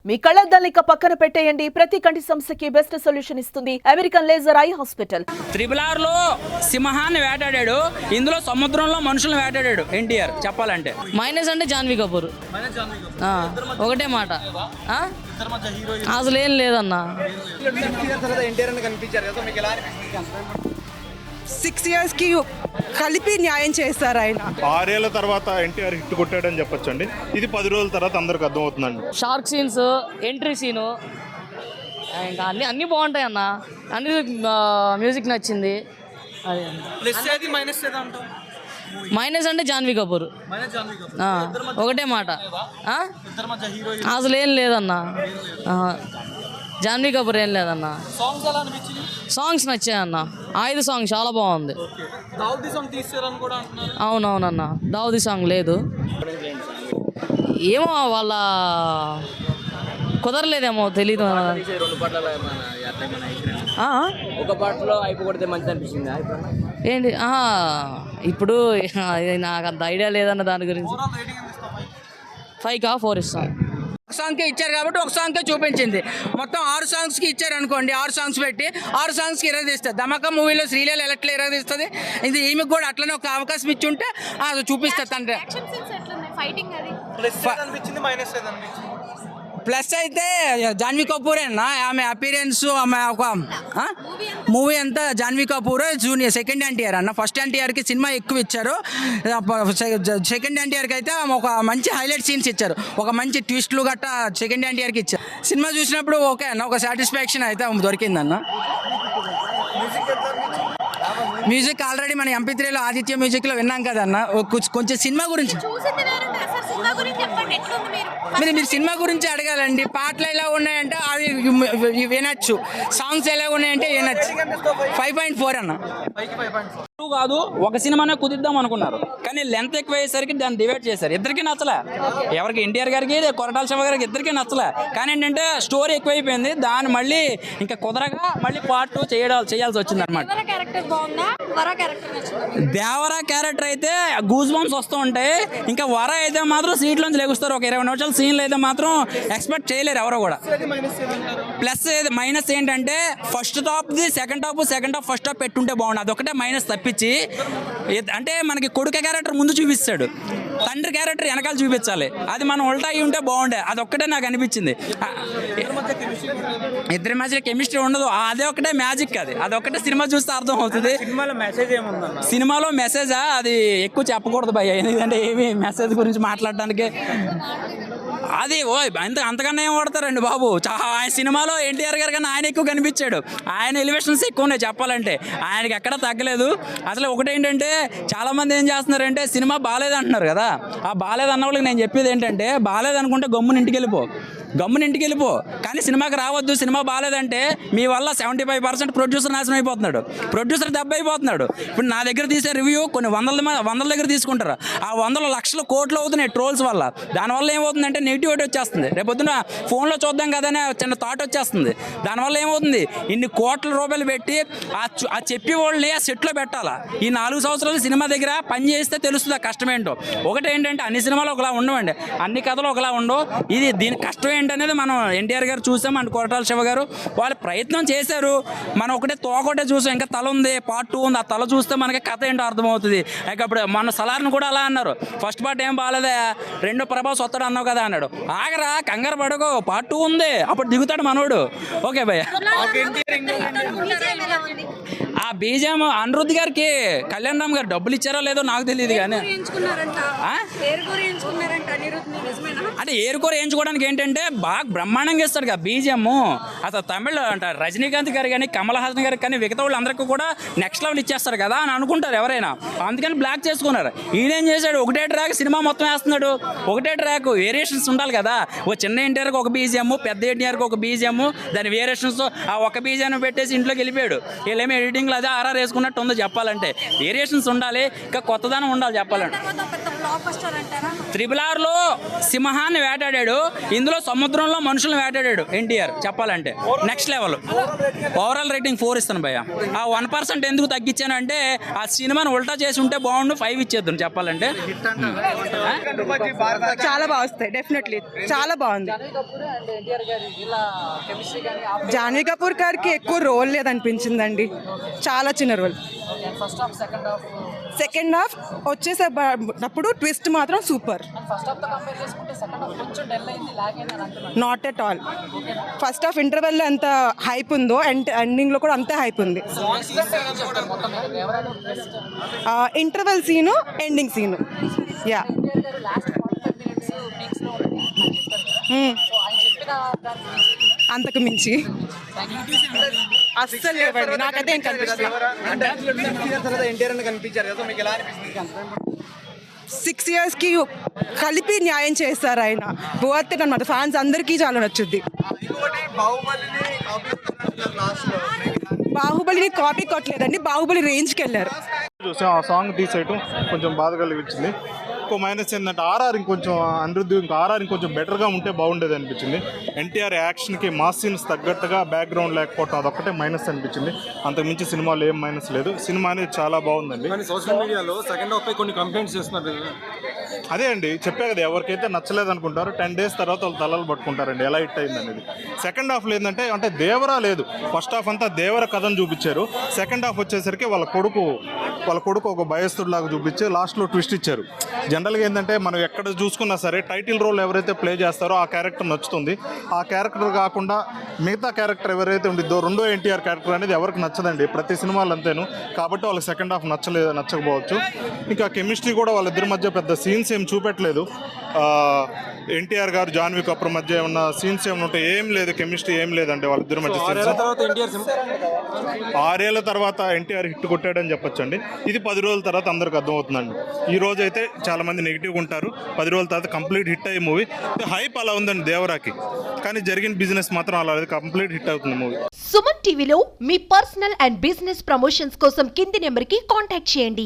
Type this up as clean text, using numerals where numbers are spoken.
మీ కళ్ళద్దాలిక పక్కన పెట్టేయండి. ప్రతి కంటి సమస్యకి బెస్ట్ సొల్యూషన్ ఇస్తుంది American laser eye hospital. Triple లో సింహాన్ని వేటాడాడు, ఇందులో సముద్రంలో మనుషులను వేటాడాడు ఎన్టీఆర్. చెప్పాలంటే మైనస్ అంటే జాన్వీ కపూర్. ఒకటే మాట, అసలు ఏం లేదన్నా. 6 years కి కలిపి న్యాయం చేస్తారు ఆయన. 6 ఏళ్ల తర్వాత ఎన్టీఆర్ హిట్ కొట్టాడని చెప్పొచ్చండి. ఇది 10 రోజుల తర్వాత అందరికి అర్థమవుతుందండి. షార్క్ సీన్స్, ఎంట్రీ సీను, ఇంకా అన్నీ బాగుంటాయి అన్న. అన్ని మ్యూజిక్ నచ్చింది. అదే మైనస్ అంటే జాన్వీ కపూర్. ఒకటే మాట, అసలు ఏం లేదన్నా. జాన్వీ కపూర్ ఏం లేదన్నా. సాంగ్స్ నచ్చాయన్న. 5 సాంగ్ చాలా బాగుంది. అవునవునన్న, దావుది సాంగ్ లేదు. ఏమో వాళ్ళ కుదరలేదేమో, తెలీదు. ఏంటి ఇప్పుడు నాకు అంత ఐడియా లేదన్న దాని గురించి. 5 4 ఇస్తాను. ఒక సాంగ్కే ఇచ్చారు కాబట్టి ఒక సాంగ్కే చూపించింది. మొత్తం 6 సాంగ్స్కి ఇచ్చారు అనుకోండి. 6 సాంగ్స్ పెట్టి 6 సాంగ్స్కి ఇరగదీస్తుంది. ధమాకా మూవీలో శ్రీలీల ఎట్లా ఇరగదీస్తుంది, ఇది ఈమెకు కూడా అట్లనే ఒక అవకాశం ఇచ్చి ఉంటే చూపిస్తుంది తండ్రి. ప్లస్ అయితే జాన్వీ కపూర్ అన్న, ఆమె అపీరెన్స్, ఆమె ఒక మూవీ అంతా జాన్వీ కపూర్ జూనియర్ సెకండ్ ఎన్టీఆర్ అన్న. ఫస్ట్ ఎన్టీఆర్కి సినిమా ఎక్కువ ఇచ్చారు, సెకండ్ ఎన్టీఆర్కి అయితే ఒక మంచి హైలైట్ సీన్స్ ఇచ్చారు, ఒక మంచి ట్విస్ట్లు గట్టా సెకండ్ ఎన్టీఆర్కి ఇచ్చారు. సినిమా చూసినప్పుడు ఓకే అన్న, ఒక సాటిస్ఫాక్షన్ అయితే దొరికిందన్న. మ్యూజిక్ ఆల్రెడీ మన MP3లో ఆదిత్య మ్యూజిక్లో విన్నాం కదన్న. కొంచెం సినిమా గురించి మీరు సినిమా గురించి అడగాలండి. పాటలు ఎలా ఉన్నాయంటే అది వినొచ్చు, సాంగ్స్ ఎలా ఉన్నాయంటే వినొచ్చు. 5.4 అన్న. కాదు, ఒక సినిమానే కుదిద్దాం అనుకున్నారు, కానీ లెంత్ ఎక్కువ అయ్యేసరికి దాన్ని డివైడ్ చేశారు. ఇద్దరికి నచ్చలే, ఎవరికి ఎన్టీఆర్ గారికి కొరటాల శివ గారికి ఇద్దరికి నచ్చలే. కానీ ఏంటంటే స్టోరీ ఎక్కువైపోయింది, దాన్ని మళ్ళీ ఇంకా కుదరగా మళ్ళీ పార్ట్ 2 చేయాల్సి వచ్చింది అనమాట. దేవరా క్యారెక్టర్ అయితే గూజ్ బంప్స్ వస్తూ ఉంటాయి, ఇంకా వర అయితే మాత్రం సీట్లోంచి లెగుస్తారు. ఒక 20 నిమిషాల సీన్లు అయితే మాత్రం ఎక్స్పెక్ట్ చేయలేరు ఎవరో కూడా. ప్లస్ మైనస్ ఏంటంటే ఫస్ట్ హాఫ్ది సెకండ్ హాఫ్ ఫస్ట్ హాఫ్ పెట్టుంటే బాగుండు, అదొకటే మైనస్ తప్పించి. అంటే మనకి కొడుకు క్యారెక్టర్ ముందు చూపిస్తాడు, తండ్రి క్యారెక్టర్ వెనకాల చూపించాలి. అది మనం ఉల్టా అయ్యి ఉంటే బాగుండే, అదొక్కటే నాకు అనిపించింది. ఇద్దరి మధ్య కెమిస్ట్రీ ఉండదు, అదే ఒకటే మ్యాజిక్. అదొక్కటే సినిమా చూస్తే అర్థం అవుతుంది. సినిమాలో మెసేజా అది ఎక్కువ చెప్పకూడదు భయ్య, ఎందుకంటే ఏమి మెసేజ్ గురించి మాట్లాడడానికి అది అంతకన్నా ఏం వాడతారండి బాబు. ఆయన సినిమాలో ఎన్టీఆర్ గారు కన్నా ఆయన ఎక్కువ కనిపించాడు, ఆయన ఎలివేషన్స్ ఎక్కువ ఉన్నాయి చెప్పాలంటే. ఆయనకి ఎక్కడ తగ్గలేదు అసలు. ఒకటేంటంటే చాలామంది ఏం చేస్తున్నారంటే సినిమా బాగాలేదు అంటున్నారు కదా, ఆ బాగాలేదు అన్న వాళ్ళకి నేను చెప్పేది ఏంటంటే, బాగాలేదు అనుకుంటే గమ్మున ఇంటికి వెళ్ళిపో, కానీ సినిమాకి రావద్దు. సినిమా బాగాలేదంటే మీ వల్ల 75% ప్రొడ్యూసర్ నాశనం అయిపోతున్నాడు, ప్రొడ్యూసర్ దెబ్బ అయిపోతున్నాడు. ఇప్పుడు నా దగ్గర తీసే రివ్యూ కొన్ని వందల దగ్గర తీసుకుంటారు, ఆ 100 లక్షల కోట్లు అవుతున్నాయి ట్రోల్స్ వల్ల. దానివల్ల ఏమవుతుందంటే నెగిటివిటీ వచ్చేస్తుంది. రేపొద్దున ఫోన్లో చూద్దాం కదనే చిన్న థాట్ వచ్చేస్తుంది. దానివల్ల ఏమవుతుంది, ఇన్ని కోట్ల రూపాయలు పెట్టి ఆ చెప్పి వాళ్ళని ఆ సెట్లో పెట్టాలా. ఈ 4 సంవత్సరాలు సినిమా దగ్గర పని చేస్తే తెలుస్తుంది ఆ కష్టం ఏంటో. ఒకటేంటంటే అన్ని సినిమాలు ఒకలా ఉండవండి, అన్ని కథలు ఒకలా ఉండవు. ఇది దీని కష్టం ఏంటనేది మనం ఎన్టీఆర్ గారు చూసాం, అండ్ కొరటాల శివ గారు వాళ్ళు ప్రయత్నం చేశారు. మనం తోకొకటే చూసాం, ఇంకా తల ఉంది, పార్ట్ 2 ఉంది. ఆ తల చూస్తే మనకి కథ ఏంటో అర్థమవుతుంది. ఇక అప్పుడు మన సలార్ని కూడా అలా అన్నారు, ఫస్ట్ పార్ట్ ఏం బాగాలేదా, 2 ప్రభాస్ వస్తాడు అన్నావు కదా అన్నాడు. ఆగరా, కంగారు పడకు, పార్ట్ 2 ఉంది, అప్పుడు దిగుతాడు మనోడు. ఓకే భయ్య. ఆ బీజం అనిరుద్ధ్ గారికి కళ్యాణ్ రామ్ గారు డబ్బులు ఇచ్చారో లేదో నాకు తెలియదు, కానీ అంటే ఏరుకోర వేయించుకోవడానికి ఏంటంటే బాగా బ్రహ్మాండంగా ఇస్తాడు కదా బీజిఎం. అసలు తమిళ్ అంటే రజనీకాంత్ గారు కానీ కమల్ హాసన్ గారికి కానీ మిగతా వాళ్ళందరికీ కూడా నెక్స్ట్ లెవెల్ ఇచ్చేస్తారు కదా అని అనుకుంటారు ఎవరైనా, అందుకని బ్లాక్ చేసుకున్నారు. ఈయనేం చేశాడు, ఒకటే ట్రాక్ సినిమా మొత్తం వేస్తున్నాడు, ఒకటే ట్రాక్, వేరియేషన్స్ ఉండాలి కదా. ఓ చిన్న ఎన్టీఆర్కి ఒక బీజిఎం, పెద్ద ఎన్టీఆర్కి ఒక బీజిఎం, దాని వేరియేషన్స్ ఆ ఒక బీజిఎం పెట్టేసి ఇంట్లోకి వెళ్ళిపోయాడు. వీళ్ళేమో ఎడిటింగ్లో అదే ఆర్ఆర్ వేసుకున్నట్టు ఉందో చెప్పాలంటే. వేరియేషన్స్ ఉండాలి, ఇంకా కొత్తదనం ఉండాలి చెప్పాలంటే. RRR లో సింహాన్ని వేటాడాడు, ఇందులో సముద్రంలో మనుషులను వేటాడాడు ఎన్టీఆర్. చెప్పాలంటే నెక్స్ట్ లెవెల్. ఓవరాల్ రేటింగ్ 4 ఇస్తాను భయ్య. ఆ 1% ఎందుకు తగ్గించాను అంటే ఆ సినిమాని ఉల్టా చేసి ఉంటే బాగుండు, 5 ఇచ్చేద్దాం చెప్పాలంటే. చాలా బాగా వస్తాయి డెఫినెట్లీ, చాలా బాగుంది. జాన్వీ కపూర్ గారికి ఎక్కువ రోల్ లేదనిపించిందండి, చాలా చిన్న రోల్. సెకండ్ హాఫ్ వచ్చేసేటప్పుడు ట్విస్ట్ మాత్రం super. Not at all. First half ఇంటర్వెల్లో ఎంత హైప్ ఉందో ఎండింగ్లో కూడా అంతే హైప్ ఉంది. Interval scene, ending scene, yeah. అంతకు మించి అస్సలు లేవండి, నాకైతే ఏం కనిపిస్తుంది. 6 yearsకి కలిపి న్యాయం చేస్తారు ఆయన. పోతే అనమాట, ఫ్యాన్స్ అందరికీ చాలా నచ్చుద్ది. బాహుబలిని కాపీ కొట్టలేదండి, బాహుబలి రేంజ్కి వెళ్ళారు. చూసాం ఆ సాంగ్ తీసేయటం కొంచెం బాధ కలిగించింది. ఇంకో మైనస్ ఏంటంటే ఆర్ఆర్ ఇంకొంచెం అనిరుద్ధి ఆర్ఆర్ ఇంకొంచెం బెటర్గా ఉంటే బాగుండేది అనిపించింది. ఎన్టీఆర్ యాక్షన్కి మాస్ సీన్స్ తగ్గట్టుగా బ్యాక్గ్రౌండ్ లేకపోవటం అదొక్కటే మైనస్ అనిపించింది. అంతకుమించి సినిమాలో ఏం మైనస్ లేదు. సినిమా అనేది చాలా బాగుందండి. సోషల్ మీడియాలో సెకండ్ హాఫ్ పై కొన్ని కంప్లైంట్స్ చేస్తున్నారు. అదే అండి చెప్పే కదా, ఎవరికైతే నచ్చలేదు అనుకుంటారో 10 days తర్వాత వాళ్ళు తలలు పట్టుకుంటారండి ఎలా హిట్ అయింది అనేది. సెకండ్ హాఫ్లో ఏంటంటే అంటే దేవరా లేదు. ఫస్ట్ హాఫ్ అంతా దేవర కథను చూపించారు. సెకండ్ హాఫ్ వచ్చేసరికి వాళ్ళ కొడుకు ఒక భయస్తుడిలాగా చూపించి లాస్ట్లో ట్విస్ట్ ఇచ్చారు. జనరల్గా ఏంటంటే మనం ఎక్కడ చూసుకున్నా సరే టైటిల్ రోల్ ఎవరైతే ప్లే చేస్తారో ఆ క్యారెక్టర్ నచ్చుతుంది. ఆ క్యారెక్టర్ కాకుండా మిగతా క్యారెక్టర్ ఎవరైతే ఉండిద్దో రెండో ఎన్టీఆర్ క్యారెక్టర్ అనేది ఎవరికి నచ్చదండి. ప్రతి సినిమాలు అంతేను. కాబట్టి వాళ్ళకి సెకండ్ హాఫ్ నచ్చకపోవచ్చు. ఇంకా కెమిస్ట్రీ కూడా వాళ్ళిద్దరి మధ్య పెద్ద సీన్స్ ఏం చూపెట్టలేదు. ఎన్టీఆర్ గారు జాన్వీ కపూర్ మధ్య ఏమన్నా సీన్స్ ఏమైనా ఉంటే ఏం లేదు, కెమిస్ట్రీ ఏం లేదండి వాళ్ళిద్దరి మధ్య. 6 ఏళ్ల తర్వాత ఎన్టీఆర్ హిట్ కొట్టాడని చెప్పొచ్చండి. ఇది 10 రోజుల తర్వాత అందరికి అర్థమవుతుందండి. ఈ రోజు అయితే చాలా మంది నెగిటివ్గా ఉంటారు. 10 రోజుల తర్వాత కంప్లీట్ హిట్ అయ్యే మూవీ. హైప్ అలా ఉందండి దేవరాకి, కానీ జరిగిన బిజినెస్ మాత్రం అలా లేదు. కంప్లీట్ హిట్ అవుతుంది మూవీ. సుమన్ టీవీలో మీ పర్సనల్ అండ్ బిజినెస్ ప్రమోషన్స్ కోసం కింది నెంబర్కి కాంటాక్ట్ చేయండి.